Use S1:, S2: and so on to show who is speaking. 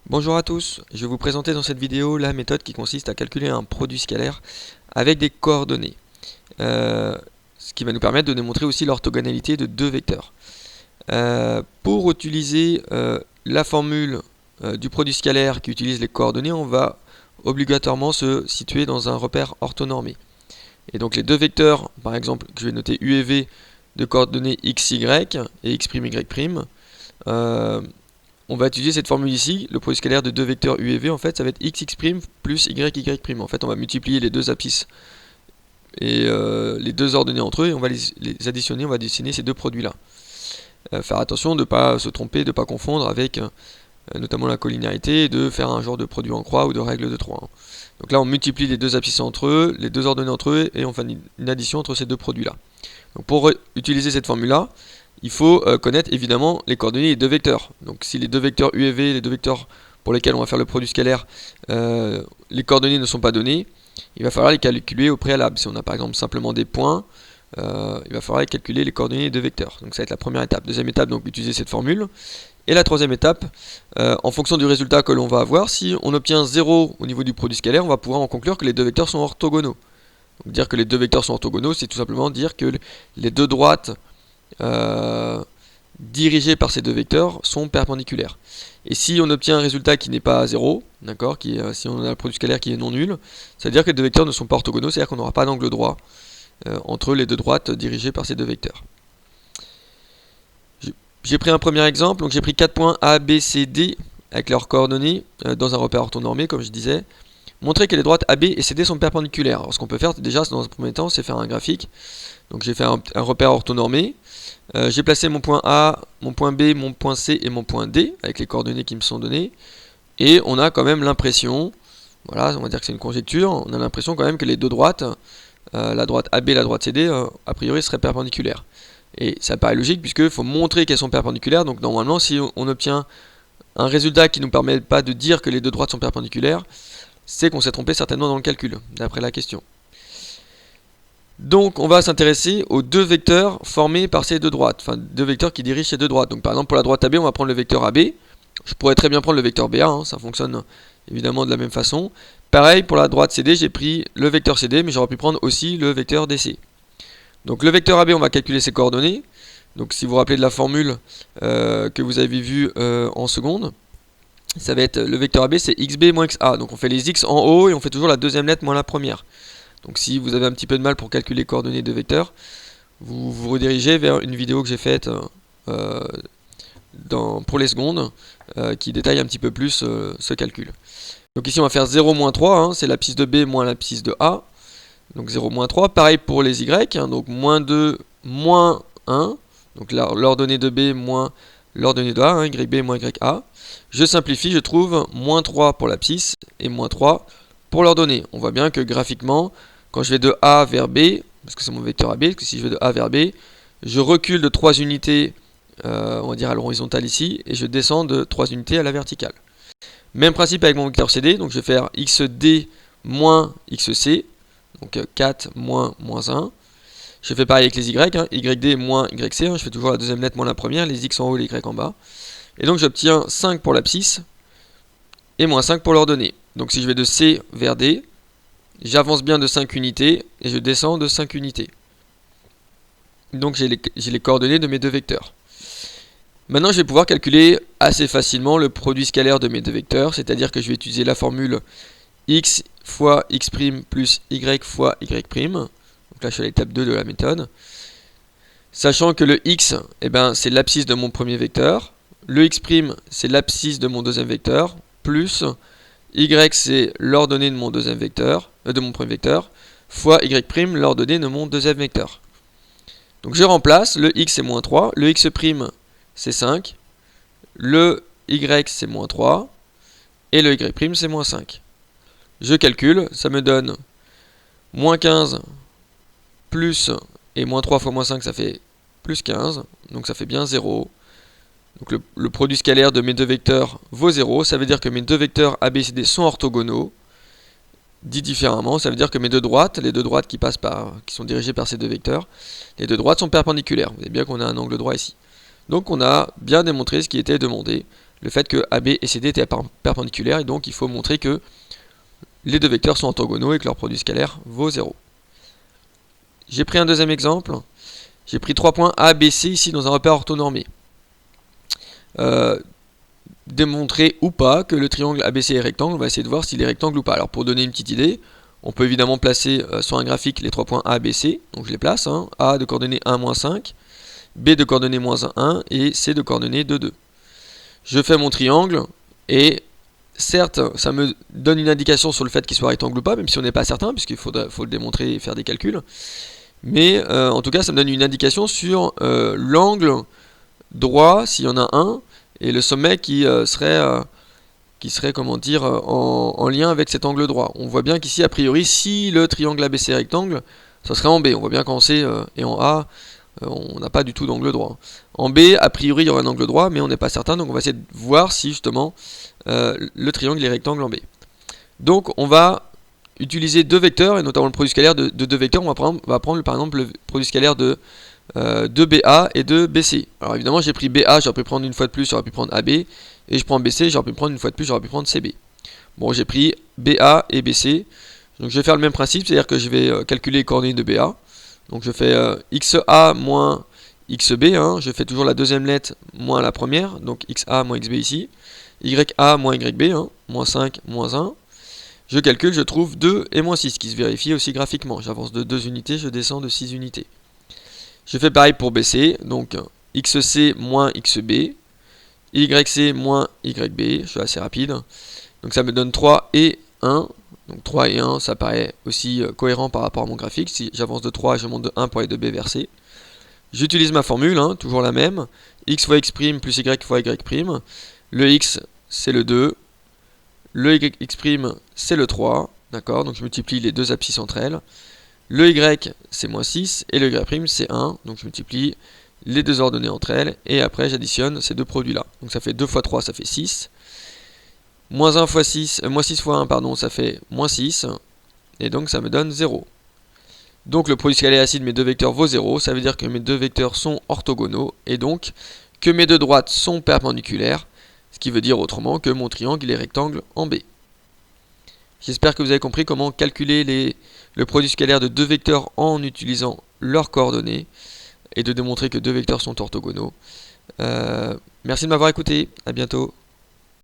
S1: Bonjour à tous, je vais vous présenter dans cette vidéo la méthode qui consiste à calculer un produit scalaire avec des coordonnées. Ce qui va nous permettre de démontrer aussi l'orthogonalité de deux vecteurs. Pour utiliser la formule du produit scalaire qui utilise les coordonnées, on va obligatoirement se situer dans un repère orthonormé. Et donc les deux vecteurs, par exemple, que je vais noter U et V de coordonnées x, y et x', y', on va utiliser cette formule ici, le produit scalaire de deux vecteurs U et V, en fait, ça va être x plus y. En fait, on va multiplier les deux abscisses et les deux ordonnées entre eux, et on va les additionner, on va dessiner ces deux produits-là. Faire attention de ne pas se tromper, de ne pas confondre avec notamment la collinéarité, et de faire un genre de produit en croix ou de règle de 3. Donc là, on multiplie les deux abscisses entre eux, les deux ordonnées entre eux, et on fait une addition entre ces deux produits-là. Donc pour utiliser cette formule-là, il faut connaître évidemment les coordonnées des deux vecteurs. Donc si les deux vecteurs U et V, les deux vecteurs pour lesquels on va faire le produit scalaire, les coordonnées ne sont pas données, il va falloir les calculer au préalable. Si on a par exemple simplement des points, il va falloir calculer les coordonnées des deux vecteurs. Donc ça va être la première étape. Deuxième étape, donc utiliser cette formule. Et la troisième étape, en fonction du résultat que l'on va avoir, si on obtient 0 au niveau du produit scalaire, on va pouvoir en conclure que les deux vecteurs sont orthogonaux. Donc dire que les deux vecteurs sont orthogonaux, c'est tout simplement dire que les deux droites dirigées par ces deux vecteurs sont perpendiculaires. Et si on obtient un résultat qui n'est pas 0, d'accord, si on a un produit scalaire qui est non nul, ça veut dire que les deux vecteurs ne sont pas orthogonaux, c'est-à-dire qu'on n'aura pas d'angle droit entre les deux droites dirigées par ces deux vecteurs. J'ai pris un premier exemple, donc j'ai pris 4 points A, B, C, D avec leurs coordonnées dans un repère orthonormé, comme je disais. Montrer que les droites AB et CD sont perpendiculaires. Alors ce qu'on peut faire déjà dans un premier temps, c'est faire un graphique. Donc j'ai fait un repère orthonormé. J'ai placé mon point A, mon point B, mon point C et mon point D avec les coordonnées qui me sont données. Et on a quand même l'impression, voilà, on va dire que c'est une conjecture, on a l'impression quand même que les deux droites, la droite AB et la droite CD, a priori seraient perpendiculaires. Et ça paraît logique puisqu'il faut montrer qu'elles sont perpendiculaires. Donc normalement, si on obtient un résultat qui ne nous permet pas de dire que les deux droites sont perpendiculaires, c'est qu'on s'est trompé certainement dans le calcul, d'après la question. Donc on va s'intéresser aux deux vecteurs formés par ces deux droites, enfin deux vecteurs qui dirigent ces deux droites. Donc par exemple pour la droite AB, on va prendre le vecteur AB. Je pourrais très bien prendre le vecteur BA, ça fonctionne évidemment de la même façon. Pareil pour la droite CD, j'ai pris le vecteur CD, mais j'aurais pu prendre aussi le vecteur DC. Donc le vecteur AB, on va calculer ses coordonnées. Donc si vous vous rappelez de la formule que vous avez vue en seconde, ça va être le vecteur AB, c'est xb moins xa. Donc on fait les x en haut et on fait toujours la deuxième lettre moins la première. Donc si vous avez un petit peu de mal pour calculer les coordonnées de vecteurs, vous vous redirigez vers une vidéo que j'ai faite pour les secondes qui détaille un petit peu plus ce calcul. Donc ici on va faire 0 moins 3, c'est l'abscisse de B moins l'abscisse de A. Donc 0 moins 3, pareil pour les y, donc moins 2 moins 1, donc l'ordonnée de B moins l'ordonnée de A, YB moins YA. Je simplifie, je trouve moins 3 pour l'abscisse et moins 3 pour l'ordonnée. On voit bien que graphiquement, quand je vais de A vers B, parce que c'est mon vecteur AB, parce que si je vais de A vers B, je recule de 3 unités, on va dire à l'horizontale ici, et je descends de 3 unités à la verticale. Même principe avec mon vecteur CD, donc je vais faire XD moins XC, donc 4 moins 1. Je fais pareil avec les Y, YD moins YC, je fais toujours la deuxième lettre moins la première, les X en haut et les Y en bas. Et donc j'obtiens 5 pour l'abscisse et moins 5 pour l'ordonnée. Donc si je vais de C vers D, j'avance bien de 5 unités et je descends de 5 unités. Donc j'ai les coordonnées de mes deux vecteurs. Maintenant je vais pouvoir calculer assez facilement le produit scalaire de mes deux vecteurs, c'est-à-dire que je vais utiliser la formule x fois x' plus y fois y'. Donc là je suis à l'étape 2 de la méthode. Sachant que le x, c'est l'abscisse de mon premier vecteur. Le x' c'est l'abscisse de mon deuxième vecteur. Plus y c'est l'ordonnée de mon deuxième vecteur, de mon premier vecteur. Fois y', l'ordonnée de mon deuxième vecteur. Donc je remplace, le x c'est moins 3, le x' c'est 5, le y c'est moins 3, et le y' c'est moins 5. Je calcule, ça me donne moins 15 plus, et moins 3 fois moins 5 ça fait plus 15, donc ça fait bien 0. Donc le produit scalaire de mes deux vecteurs vaut 0, ça veut dire que mes deux vecteurs A, B, C, D sont orthogonaux. Dit différemment, ça veut dire que mes deux droites, les deux droites qui sont dirigées par ces deux vecteurs, les deux droites sont perpendiculaires. Vous voyez bien qu'on a un angle droit ici. Donc on a bien démontré ce qui était demandé, le fait que AB et CD étaient perpendiculaires, et donc il faut montrer que les deux vecteurs sont orthogonaux et que leur produit scalaire vaut 0. J'ai pris un deuxième exemple. J'ai pris 3 points A, B, C ici dans un repère orthonormé. Démontrer ou pas que le triangle ABC est rectangle, on va essayer de voir s'il est rectangle ou pas. Alors pour donner une petite idée, on peut évidemment placer sur un graphique les 3 points A, B, C. Donc je les place, hein. A de coordonnées 1, moins 5, B de coordonnées moins 1 et C de coordonnées 2, 2. Je fais mon triangle et certes, ça me donne une indication sur le fait qu'il soit rectangle ou pas, même si on n'est pas certain, puisqu'il faut le démontrer et faire des calculs. Mais en tout cas, ça me donne une indication sur l'angle droit, s'il y en a un, et le sommet qui serait comment dire, en lien avec cet angle droit. On voit bien qu'ici, a priori, si le triangle ABC est rectangle, ça serait en B. On voit bien qu'en C et en A, on n'a pas du tout d'angle droit. En B, a priori, il y aurait un angle droit, mais on n'est pas certain, donc on va essayer de voir si justement le triangle est rectangle en B. Donc on va utiliser deux vecteurs, et notamment le produit scalaire de deux vecteurs. On va prendre par exemple le produit scalaire de BA et de BC. Alors évidemment j'ai pris BA, j'aurais pu prendre une fois de plus, j'aurais pu prendre AB, et je prends BC, j'aurais pu prendre une fois de plus, j'aurais pu prendre CB. Bon, j'ai pris BA et BC, donc je vais faire le même principe, c'est-à-dire que je vais calculer les coordonnées de BA. Donc je fais XA moins XB, hein, je fais toujours la deuxième lettre moins la première, donc XA moins XB ici, YA moins YB, hein, moins 5, moins 1. Je calcule, je trouve 2 et moins 6, qui se vérifie aussi graphiquement. J'avance de 2 unités, je descends de 6 unités. Je fais pareil pour BC, donc XC moins XB, YC moins YB, je suis assez rapide. Donc ça me donne 3 et 1. Donc 3 et 1, ça paraît aussi cohérent par rapport à mon graphique. Si j'avance de 3, je monte de 1 pour aller de B vers C. J'utilise ma formule, hein, toujours la même. X fois X' plus Y fois Y'. Le X, c'est le 2. Le YX' c'est le 3. D'accord, donc je multiplie les deux abscisses entre elles. Le Y, c'est moins 6. Et le Y', c'est 1. Donc je multiplie les deux ordonnées entre elles. Et après, j'additionne ces deux produits-là. Donc ça fait 2 fois 3, ça fait 6. Moins 1 fois 6, moins 6 fois 1, pardon, ça fait moins 6. Et donc ça me donne 0. Donc le produit scalaire ici de mes deux vecteurs vaut 0. Ça veut dire que mes deux vecteurs sont orthogonaux. Et donc que mes deux droites sont perpendiculaires. Ce qui veut dire autrement que mon triangle est rectangle en B. J'espère que vous avez compris comment calculer le produit scalaire de deux vecteurs en utilisant leurs coordonnées. Et de démontrer que deux vecteurs sont orthogonaux. Merci de m'avoir écouté. À bientôt.